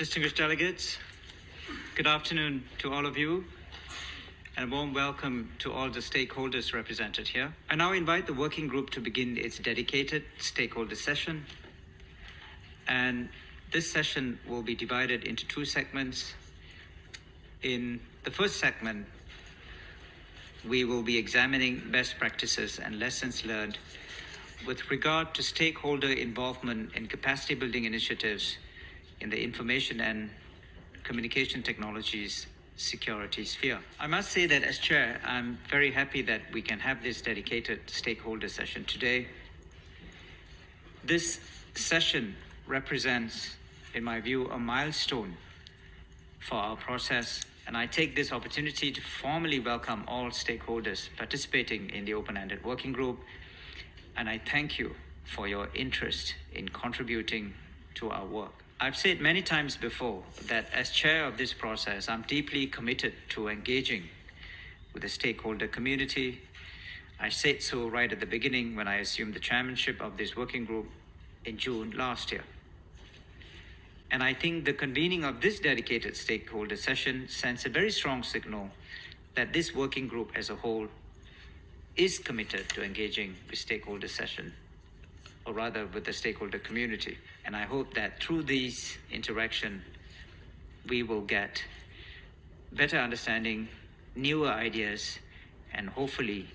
Distinguished delegates, good afternoon to all of you, and a warm welcome to all the stakeholders represented here. I now invite the working group to begin its dedicated stakeholder session. And this session will be divided into two segments. In the first segment, we will be examining best practices and lessons learned with regard to stakeholder involvement in capacity building initiatives in the information and communication technologies security sphere. I must say that as chair, I'm very happy that we can have this dedicated stakeholder session today. This session represents, in my view, a milestone for our process, and I take this opportunity to formally welcome all stakeholders participating in the open-ended working group, and I thank you for your interest in contributing to our work. I've said many times before that as chair of this process, I'm deeply committed to engaging with the stakeholder community. I said so right at the beginning when I assumed the chairmanship of this working group in June last year. And I think the convening of this dedicated stakeholder session sends a very strong signal that this working group as a whole is committed to engaging with stakeholder session, or rather with the stakeholder community. And I hope that through these interaction, we will get better understanding, newer ideas, and hopefully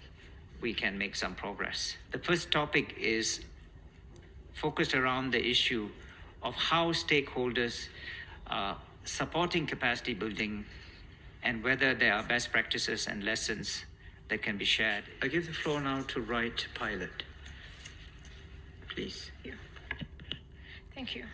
we can make some progress. The first topic is focused around the issue of how stakeholders are supporting capacity building and whether there are best practices and lessons that can be shared. I give the floor now to Wright Pilot. Please. Yeah. Thank you.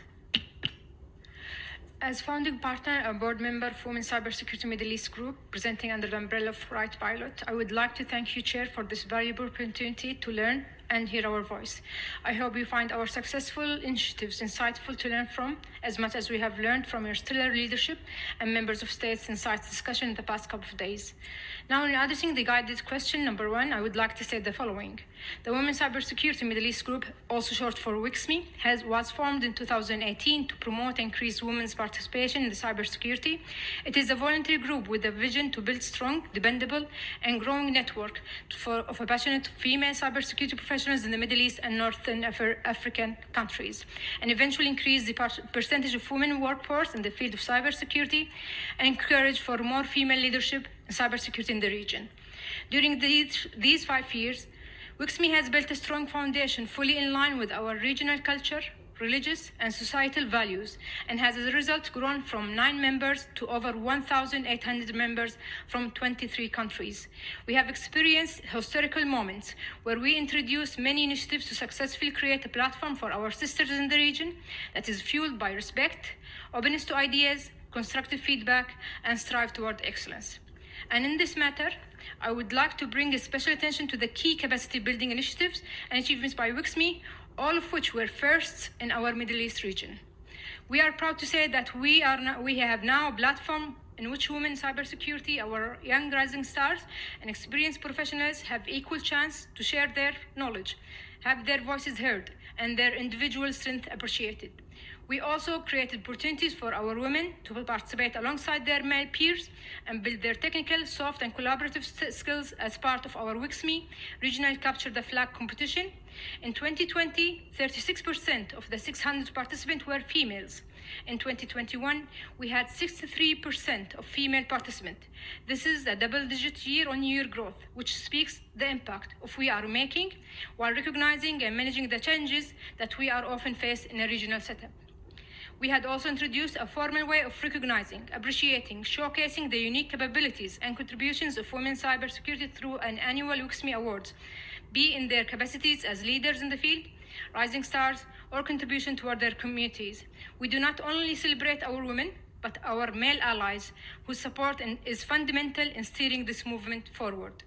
As founding partner and board member of Women Cybersecurity Middle East Group, presenting under the umbrella of Wright Pilot, I would like to thank you, Chair, for this valuable opportunity to learn and hear our voice. I hope you find our successful initiatives insightful to learn from, as much as we have learned from your stellar leadership and members of states insights discussion in the past couple of days. Now, in addressing the guided question number 1, I would like to say the following. The Women Cybersecurity Middle East Group, also short for WiCSME, was formed in 2018 to promote and increase women's participation in the cybersecurity. It is a voluntary group with a vision to build strong, dependable, and growing network of passionate female cybersecurity professionals in the Middle East and Northern African countries, and eventually increase the percentage of women workforce in the field of cybersecurity and encourage for more female leadership in cybersecurity in the region. During these 5 years, WiCSME has built a strong foundation fully in line with our regional culture, religious and societal values, and has as a result grown from 9 members to over 1,800 members from 23 countries. We have experienced historical moments where we introduced many initiatives to successfully create a platform for our sisters in the region that is fueled by respect, openness to ideas, constructive feedback, and strive toward excellence. And in this matter, I would like to bring a special attention to the key capacity building initiatives and achievements by WiCSME, all of which were firsts in our Middle East region. We are proud to say that we have now a platform in which women in cybersecurity, our young rising stars and experienced professionals have equal chance to share their knowledge, have their voices heard, and their individual strength appreciated. We also created opportunities for our women to participate alongside their male peers and build their technical, soft, and collaborative skills as part of our WiCSME regional Capture the Flag competition. In 2020, 36% of the 600 participants were females. In 2021, we had 63% of female participants. This is a double-digit year-on-year growth, which speaks the impact of we are making while recognizing and managing the challenges that we are often faced in a regional setup. We had also introduced a formal way of recognizing, appreciating, showcasing the unique capabilities and contributions of women cybersecurity through an annual WiCSME Awards, be in their capacities as leaders in the field, rising stars, or contribution toward their communities. We do not only celebrate our women, but our male allies whose support is fundamental in steering this movement forward.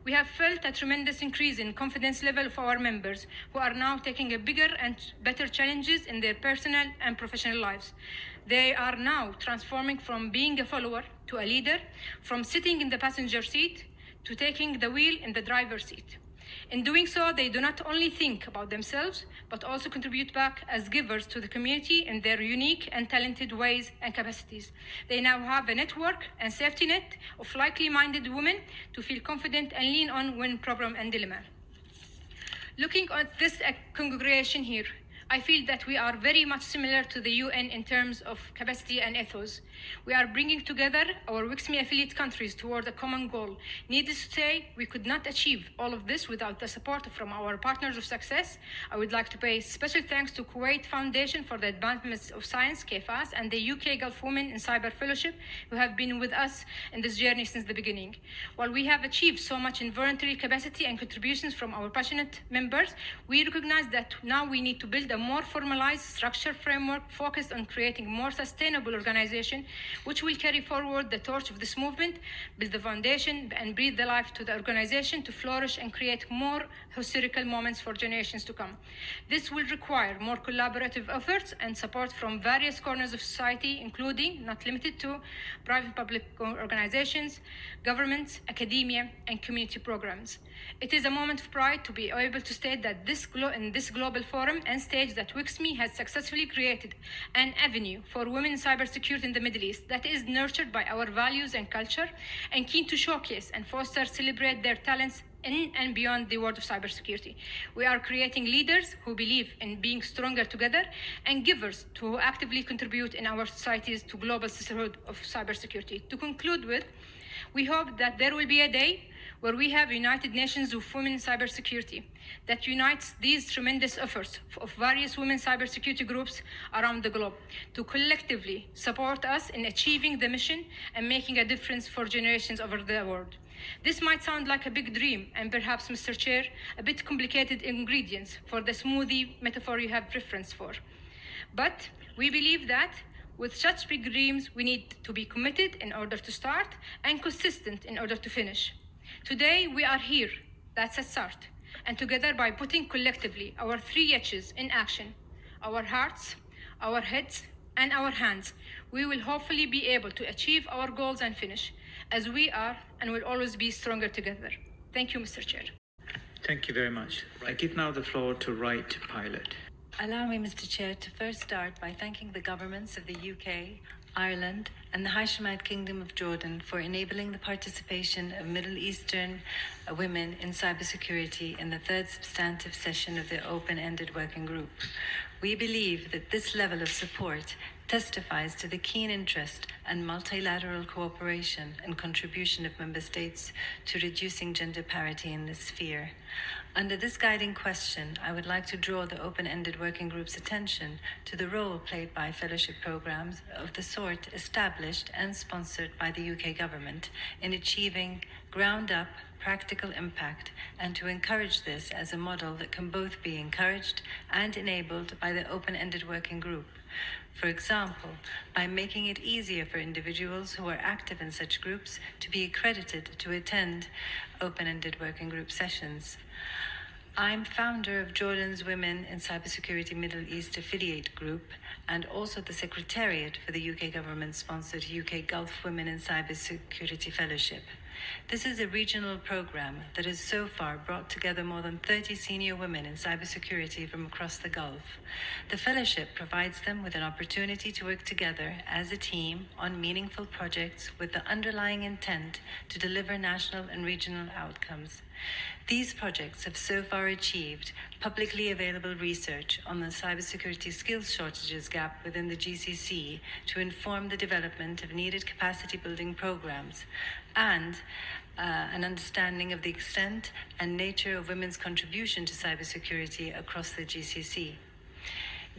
We have felt a tremendous increase in confidence level of our members who are now taking a bigger and better challenges in their personal and professional lives. They are now transforming from being a follower to a leader, from sitting in the passenger seat to taking the wheel in the driver's seat. In doing so, they do not only think about themselves, but also contribute back as givers to the community in their unique and talented ways and capacities. They now have a network and safety net of likely-minded women to feel confident and lean on when problem and dilemma. Looking at this congregation here, I feel that we are very much similar to the UN in terms of capacity and ethos. We are bringing together our WiCSME affiliate countries toward a common goal. Needless to say, we could not achieve all of this without the support from our partners of success. I would like to pay special thanks to Kuwait Foundation for the Advancements of Science, KFAS, and the UKGulf WomeninCyber Fellowship, who have been with us in this journey since the beginning. While we have achieved so much in voluntary capacity and contributions from our passionate members, we recognize that now we need to build a more formalized structure framework focused on creating more sustainable organization, which will carry forward the torch of this movement, build the foundation, and breathe the life to the organization to flourish and create more historical moments for generations to come. This will require more collaborative efforts and support from various corners of society, including, not limited to, private public organizations, governments, academia, and community programs. It is a moment of pride to be able to state that in this global forum and stage that WiCSME has successfully created an avenue for women in cybersecurity in the Middle East that is nurtured by our values and culture and keen to showcase and foster, celebrate their talents in and beyond the world of cybersecurity. We are creating leaders who believe in being stronger together and givers who actively contribute in our societies to global sisterhood of cybersecurity. To conclude with, we hope that there will be a day where we have United Nations of Women in Cybersecurity that unites these tremendous efforts of various women cybersecurity groups around the globe to collectively support us in achieving the mission and making a difference for generations over the world. This might sound like a big dream and perhaps, Mr. Chair, a bit complicated ingredients for the smoothie metaphor you have reference for. But we believe that with such big dreams, we need to be committed in order to start and consistent in order to finish. Today, we are here. That's a start. And together, by putting collectively our 3 H's in action, our hearts, our heads, and our hands, we will hopefully be able to achieve our goals and finish, as we are and will always be stronger together. Thank you, Mr. Chair. Thank you very much. I give now the floor to Right Pilot. Allow me, Mr. Chair, to first start by thanking the governments of the UK, Ireland, and the Hashemed Kingdom of Jordan for enabling the participation of Middle Eastern women in cybersecurity in the 3rd substantive session of the open-ended working group. We believe that this level of support testifies to the keen interest and multilateral cooperation and contribution of member states to reducing gender parity in this sphere. Under this guiding question, I would like to draw the open-ended working group's attention to the role played by fellowship programs of the sort established and sponsored by the UK government in achieving ground-up practical impact, and to encourage this as a model that can both be encouraged and enabled by the open-ended working group. For example, by making it easier for individuals who are active in such groups to be accredited to attend open-ended working group sessions. I'm founder of Jordan's Women in Cybersecurity Middle East Affiliate Group and also the Secretariat for the UK government-sponsored UKGulf Women in Cybersecurity Fellowship. This is a regional program that has so far brought together more than 30 senior women in cybersecurity from across the Gulf. The fellowship provides them with an opportunity to work together as a team on meaningful projects with the underlying intent to deliver national and regional outcomes. These projects have so far achieved publicly available research on the cybersecurity skills shortages gap within the GCC to inform the development of needed capacity building programs and an understanding of the extent and nature of women's contribution to cybersecurity across the GCC.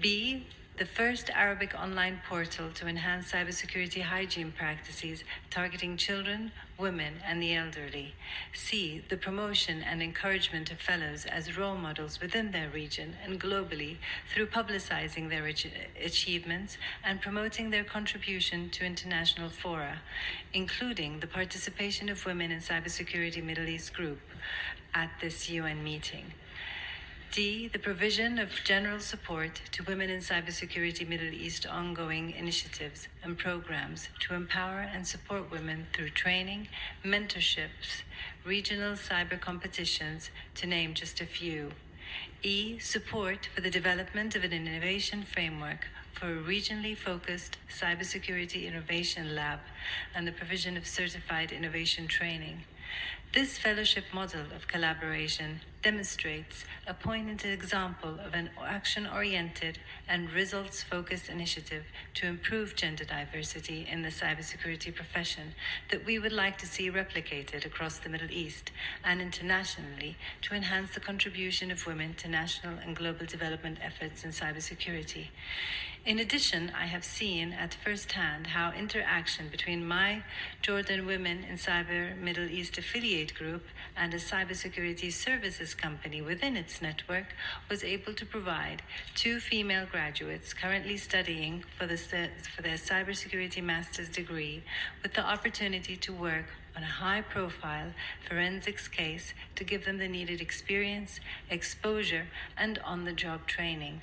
B, the first Arabic online portal to enhance cybersecurity hygiene practices targeting children, women, and the elderly. C, the promotion and encouragement of fellows as role models within their region and globally through publicizing their achievements and promoting their contribution to international fora, including the participation of Women in Cybersecurity Middle East Group at this UN meeting. D, the provision of general support to women in cybersecurity Middle East ongoing initiatives and programs to empower and support women through training, mentorships, regional cyber competitions, to name just a few. E, support for the development of an innovation framework for a regionally focused cybersecurity innovation lab and the provision of certified innovation training. This fellowship model of collaboration demonstrates a poignant example of an action-oriented and results-focused initiative to improve gender diversity in the cybersecurity profession that we would like to see replicated across the Middle East and internationally to enhance the contribution of women to national and global development efforts in cybersecurity. In addition, I have seen at first hand how interaction between my Jordan Women in Cyber Middle East affiliate group and a cybersecurity services company within its network was able to provide 2 female graduates currently studying for their cybersecurity master's degree with the opportunity to work on a high-profile forensics case to give them the needed experience, exposure, and on-the-job training.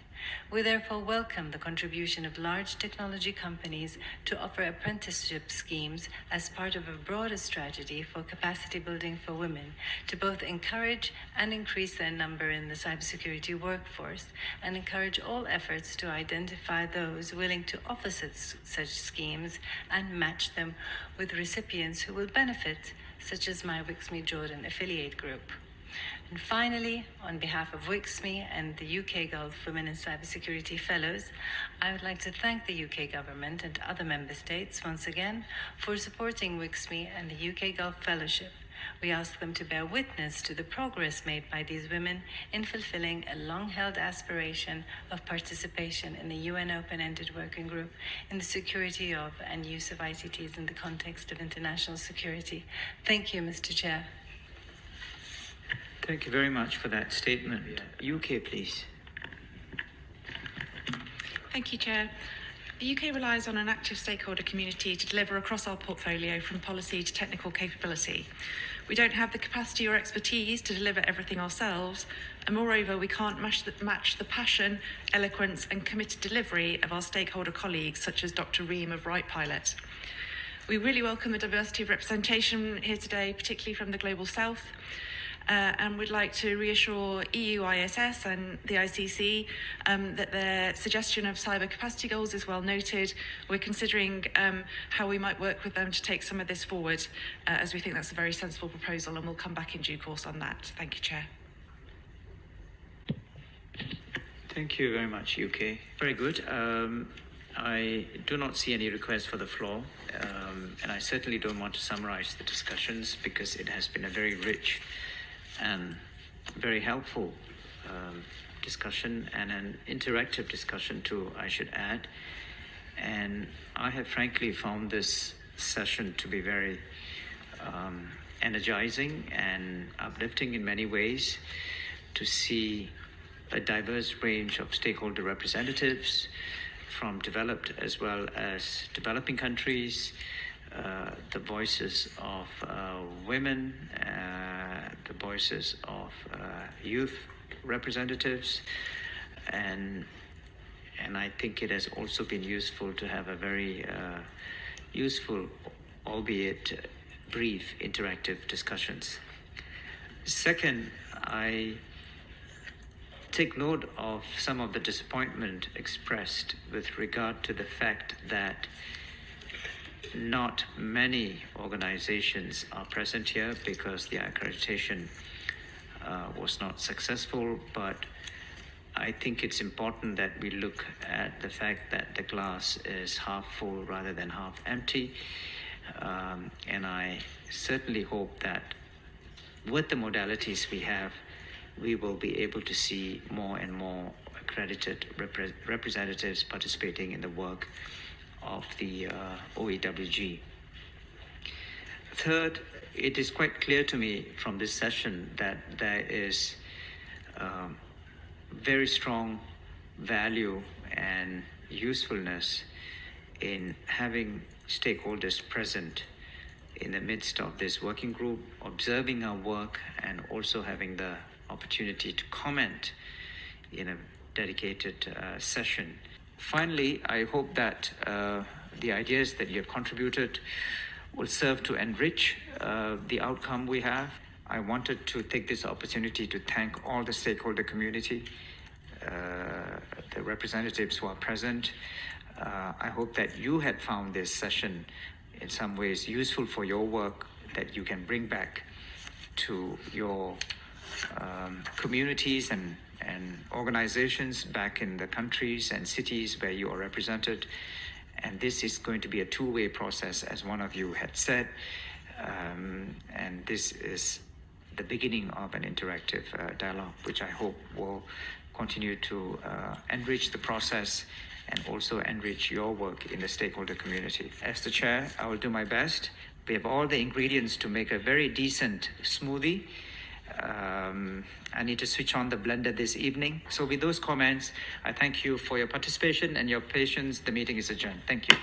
We therefore welcome the contribution of large technology companies to offer apprenticeship schemes as part of a broader strategy for capacity building for women to both encourage and increase their number in the cybersecurity workforce and encourage all efforts to identify those willing to offer such schemes and match them with recipients who will benefit, such as my WiCSME Jordan affiliate group. And finally, on behalf of WiCSME and the UKGulf Women in Cybersecurity Fellows, I would like to thank the UK government and other member states once again for supporting WiCSME and the UKGulf Fellowship. We ask them to bear witness to the progress made by these women in fulfilling a long-held aspiration of participation in the UN Open-Ended Working Group in the security of and use of ICTs in the context of international security. Thank you, Mr. Chair. Thank you very much for that statement. UK, please. Thank you, Chair. The UK relies on an active stakeholder community to deliver across our portfolio from policy to technical capability. We don't have the capacity or expertise to deliver everything ourselves, and moreover, we can't match the passion, eloquence, and committed delivery of our stakeholder colleagues, such as Dr. Reem of Right Pilot. We really welcome the diversity of representation here today, particularly from the Global South. And we'd like to reassure EU ISS and the ICC that their suggestion of cyber capacity goals is well noted. We're considering how we might work with them to take some of this forward, as we think that's a very sensible proposal, and we'll come back in due course on that. Thank you, Chair. Thank you very much, UK. Very good. I do not see any requests for the floor, and I certainly don't want to summarize the discussions because it has been a very rich and very helpful discussion and an interactive discussion too, I should add. And I have frankly found this session to be very energizing and uplifting in many ways, to see a diverse range of stakeholder representatives from developed as well as developing countries, the voices of women, the voices of youth representatives, and I think it has also been useful to have a very useful, albeit brief, interactive discussions. Second, I take note of some of the disappointment expressed with regard to the fact that not many organizations are present here because the accreditation was not successful, but I think it's important that we look at the fact that the glass is half full rather than half empty, and I certainly hope that with the modalities we have, we will be able to see more and more accredited representatives participating in the work of the OEWG. Third, it is quite clear to me from this session that there is very strong value and usefulness in having stakeholders present in the midst of this working group, observing our work and also having the opportunity to comment in a dedicated session. Finally, I hope that the ideas that you have contributed will serve to enrich the outcome we have. I wanted to take this opportunity to thank all the stakeholder community, the representatives who are present. I hope that you had found this session in some ways useful for your work, that you can bring back to your communities and organizations back in the countries and cities where you are represented. And this is going to be a two-way process, as one of you had said. And this is the beginning of an interactive dialogue, which I hope will continue to enrich the process and also enrich your work in the stakeholder community. As the chair, I will do my best. We have all the ingredients to make a very decent smoothie. I need to switch on the blender this evening. So with those comments, I thank you for your participation and your patience. The meeting is adjourned. Thank you.